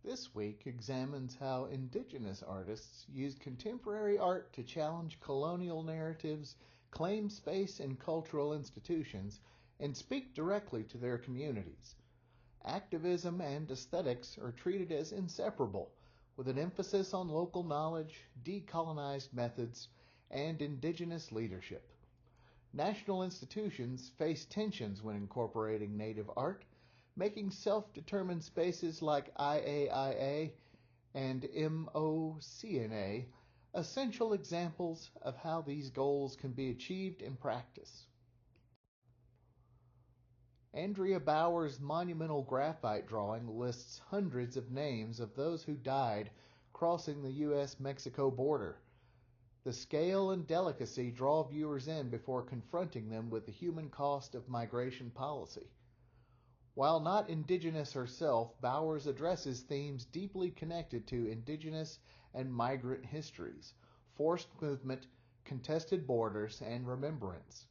This week examines how indigenous artists used contemporary art to challenge colonial narratives, claim space in cultural institutions, and speak directly to their communities. Activism and aesthetics are treated as inseparable, with an emphasis on local knowledge, decolonized methods, and indigenous leadership. National institutions face tensions when incorporating native art, making self-determined spaces like IAIA and MOCNA essential examples of how these goals can be achieved in practice. Andrea Bauer's monumental graphite drawing lists hundreds of names of those who died crossing the U.S.-Mexico border. The scale and delicacy draw viewers in before confronting them with the human cost of migration policy. While not indigenous herself, Bowers addresses themes deeply connected to indigenous and migrant histories, forced movement, contested borders, and remembrance.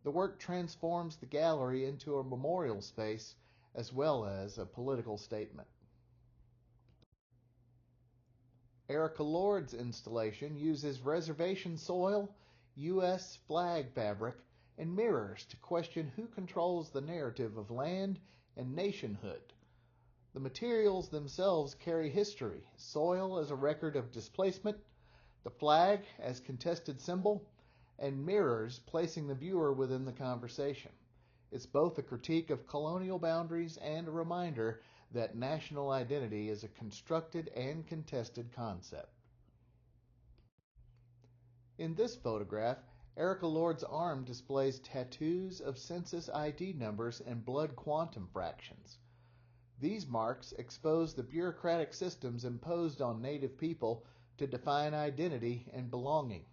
The work transforms the gallery into a memorial space as well as a political statement. Erica Lord's installation uses reservation soil, U.S. flag fabric, and mirrors to question who controls the narrative of land and nationhood. The materials themselves carry history, soil as a record of displacement, the flag as contested symbol, and mirrors placing the viewer within the conversation. It's both a critique of colonial boundaries and a reminder that national identity is a constructed and contested concept. In this photograph, Erica Lord's arm displays tattoos of census ID numbers and blood quantum fractions. These marks expose the bureaucratic systems imposed on Native people to define identity and belonging.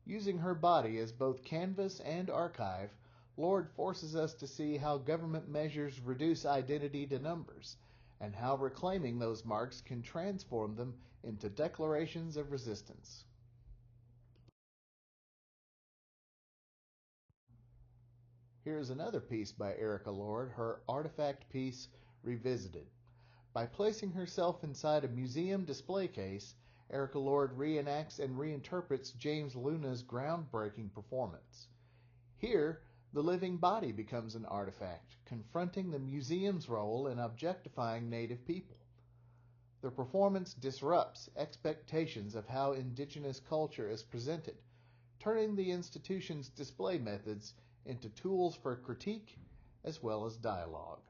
Using her body as both canvas and archive, Lord forces us to see how government measures reduce identity to numbers, and how reclaiming those marks can transform them into declarations of resistance. Here's another piece by Erica Lord, her artifact piece, Revisited. By placing herself inside a museum display case, Erica Lord reenacts and reinterprets James Luna's groundbreaking performance. Here, the living body becomes an artifact, confronting the museum's role in objectifying Native people. The performance disrupts expectations of how indigenous culture is presented, turning the institution's display methods into tools for critique as well as dialogue.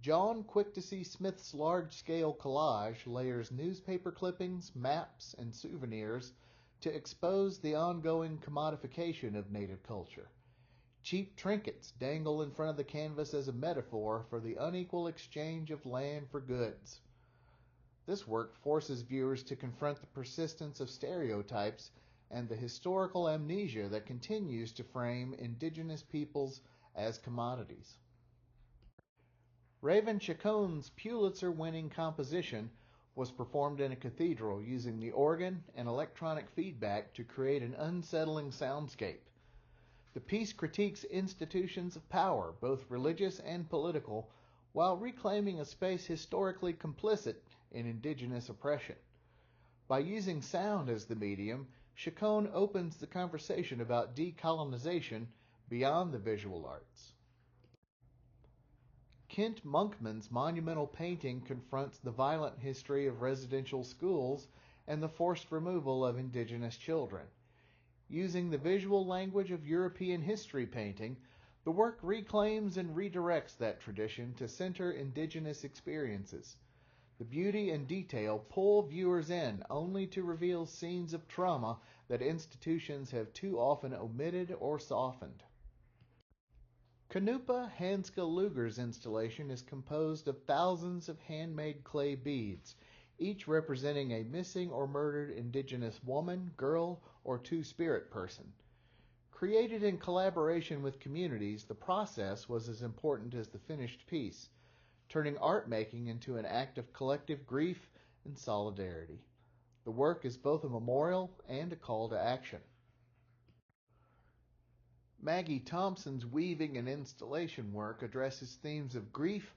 John Quick-to-See Smith's large-scale collage layers newspaper clippings, maps, and souvenirs to expose the ongoing commodification of Native culture. Cheap trinkets dangle in front of the canvas as a metaphor for the unequal exchange of land for goods. This work forces viewers to confront the persistence of stereotypes and the historical amnesia that continues to frame indigenous peoples as commodities. Raven Chacon's Pulitzer-winning composition was performed in a cathedral using the organ and electronic feedback to create an unsettling soundscape. The piece critiques institutions of power, both religious and political, while reclaiming a space historically complicit in indigenous oppression. By using sound as the medium, Chacon opens the conversation about decolonization beyond the visual arts. Kent Monkman's monumental painting confronts the violent history of residential schools and the forced removal of indigenous children. Using the visual language of European history painting, the work reclaims and redirects that tradition to center indigenous experiences. The beauty and detail pull viewers in only to reveal scenes of trauma that institutions have too often omitted or softened. Kanupa Hanska Luger's installation is composed of thousands of handmade clay beads, each representing a missing or murdered indigenous woman, girl, or two-spirit person. Created in collaboration with communities, the process was as important as the finished piece, turning art making into an act of collective grief and solidarity. The work is both a memorial and a call to action. Maggie Thompson's weaving and installation work addresses themes of grief,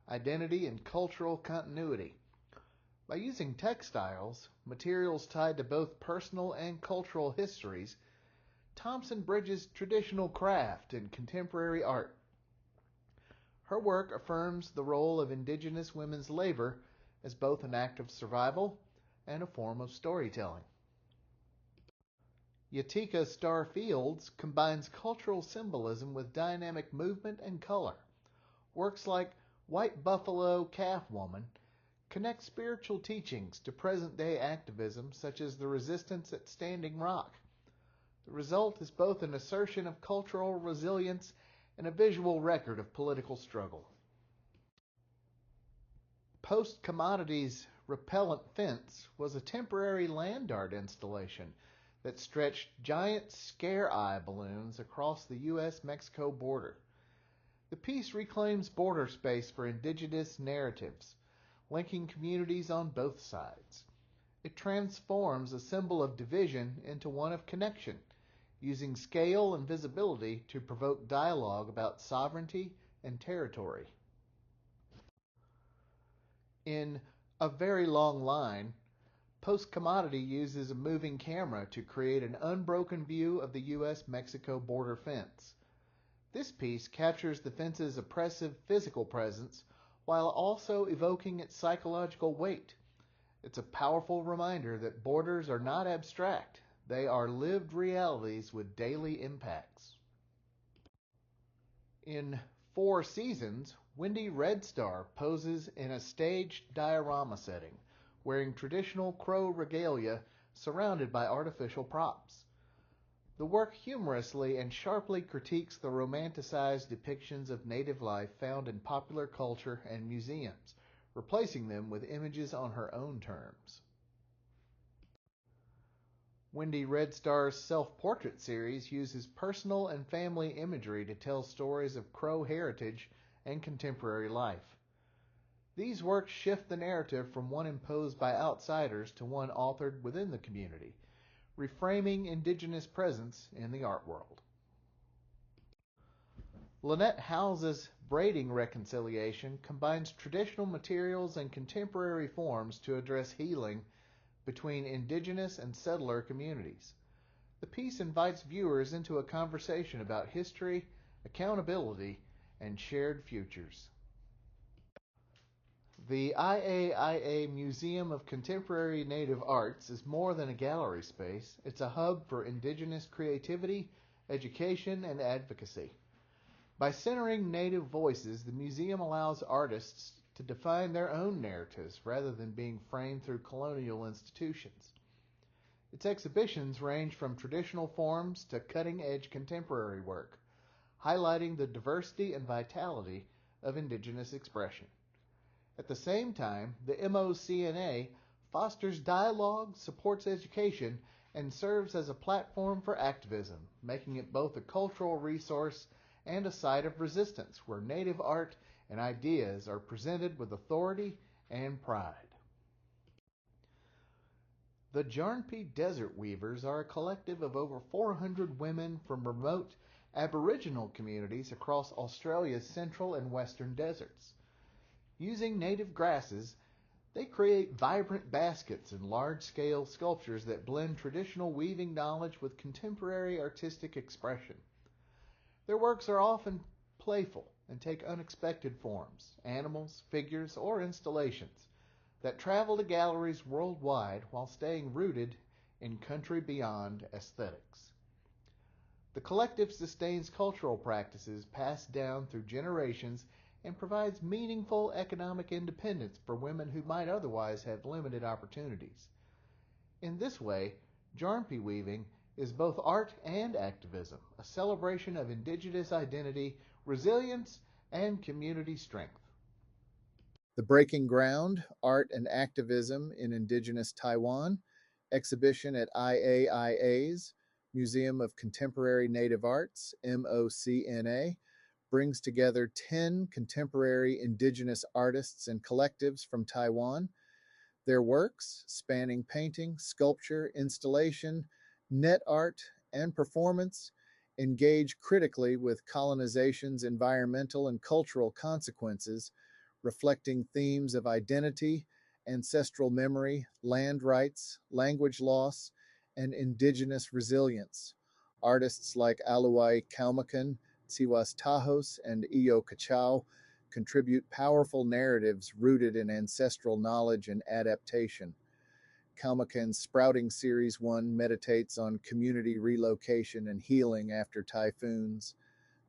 identity, and cultural continuity. By using textiles, materials tied to both personal and cultural histories, Thompson bridges traditional craft and contemporary art. Her work affirms the role of indigenous women's labor as both an act of survival and a form of storytelling. Yatika Star Fields combines cultural symbolism with dynamic movement and color. Works like White Buffalo Calf Woman connect spiritual teachings to present-day activism such as the resistance at Standing Rock. The result is both an assertion of cultural resilience and a visual record of political struggle. Post Commodities Repellent Fence was a temporary land art installation that stretched giant scare eye balloons across the U.S.-Mexico border. The piece reclaims border space for indigenous narratives, linking communities on both sides. It transforms a symbol of division into one of connection, using scale and visibility to provoke dialogue about sovereignty and territory. In A Very Long Line, Post Commodity uses a moving camera to create an unbroken view of the U.S.-Mexico border fence. This piece captures the fence's oppressive physical presence while also evoking its psychological weight. It's a powerful reminder that borders are not abstract. They are lived realities with daily impacts. In Four Seasons, Wendy Redstar poses in a staged diorama setting, wearing traditional Crow regalia surrounded by artificial props. The work humorously and sharply critiques the romanticized depictions of native life found in popular culture and museums, replacing them with images on her own terms. Wendy Redstar's self-portrait series uses personal and family imagery to tell stories of Crow heritage and contemporary life. These works shift the narrative from one imposed by outsiders to one authored within the community, reframing indigenous presence in the art world. Lynette House's Braiding Reconciliation combines traditional materials and contemporary forms to address healing between indigenous and settler communities. The piece invites viewers into a conversation about history, accountability, and shared futures. The IAIA Museum of Contemporary Native Arts is more than a gallery space. It's a hub for indigenous creativity, education, and advocacy. By centering Native voices, the museum allows artists to define their own narratives rather than being framed through colonial institutions. Its exhibitions range from traditional forms to cutting-edge contemporary work, highlighting the diversity and vitality of indigenous expression. At the same time, the MOCNA fosters dialogue, supports education, and serves as a platform for activism, making it both a cultural resource and a site of resistance where Native art and ideas are presented with authority and pride. The Djarnpi Desert Weavers are a collective of over 400 women from remote Aboriginal communities across Australia's central and western deserts. Using native grasses, they create vibrant baskets and large-scale sculptures that blend traditional weaving knowledge with contemporary artistic expression. Their works are often playful and take unexpected forms, animals, figures, or installations that travel to galleries worldwide while staying rooted in country beyond aesthetics. The collective sustains cultural practices passed down through generations and provides meaningful economic independence for women who might otherwise have limited opportunities. In this way, Djarnpi weaving is both art and activism, a celebration of indigenous identity, resilience, and community strength. The Breaking Ground, Art and Activism in Indigenous Taiwan, exhibition at IAIA's Museum of Contemporary Native Arts, MOCNA, brings together 10 contemporary indigenous artists and collectives from Taiwan. Their works, spanning painting, sculpture, installation, net art, and performance, engage critically with colonization's environmental and cultural consequences, reflecting themes of identity, ancestral memory, land rights, language loss, and indigenous resilience. Artists like Aluai Kaumakan, Tsiwas Tajos, and Iyo Kachau contribute powerful narratives rooted in ancestral knowledge and adaptation. Kalmakan's Sprouting Series 1 meditates on community relocation and healing after typhoons.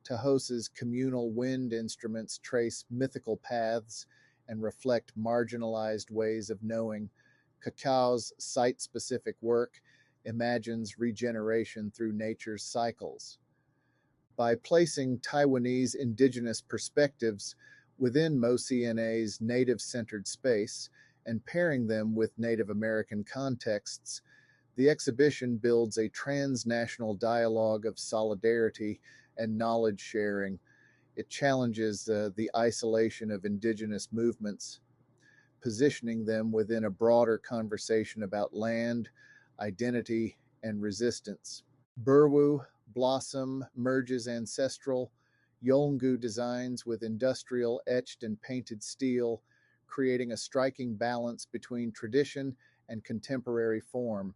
Tajos's communal wind instruments trace mythical paths and reflect marginalized ways of knowing. Cacau's site-specific work imagines regeneration through nature's cycles. By placing Taiwanese indigenous perspectives within MoCNA's native-centered space and pairing them with Native American contexts, the exhibition builds a transnational dialogue of solidarity and knowledge sharing. It challenges the isolation of indigenous movements, positioning them within a broader conversation about land, identity, and resistance. Burwu Blossom merges ancestral Yolngu designs with industrial etched and painted steel, creating a striking balance between tradition and contemporary form.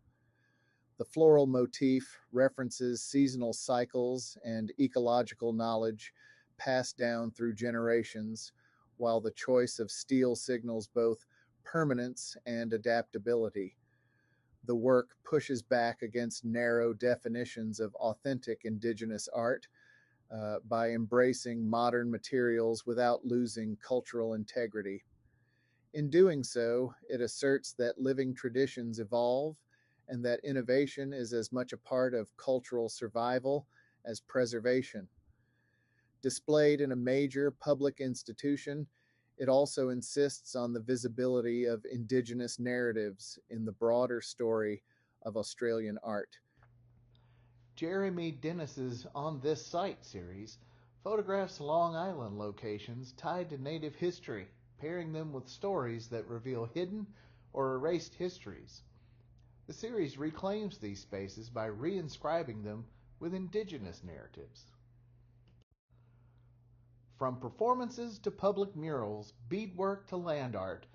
The floral motif references seasonal cycles and ecological knowledge passed down through generations, while the choice of steel signals both permanence and adaptability. The work pushes back against narrow definitions of authentic indigenous art by embracing modern materials without losing cultural integrity. In doing so, it asserts that living traditions evolve and that innovation is as much a part of cultural survival as preservation. Displayed in a major public institution, it also insists on the visibility of indigenous narratives in the broader story of Australian art. Jeremy Dennis's On This Site series photographs Long Island locations tied to Native history, pairing them with stories that reveal hidden or erased histories. The series reclaims these spaces by reinscribing them with indigenous narratives. From performances to public murals, beadwork to land art,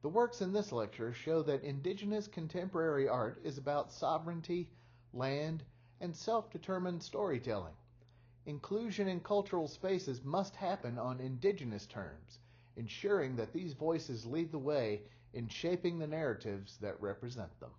the works in this lecture show that indigenous contemporary art is about sovereignty, land, and self-determined storytelling. Inclusion in cultural spaces must happen on indigenous terms, ensuring that these voices lead the way in shaping the narratives that represent them.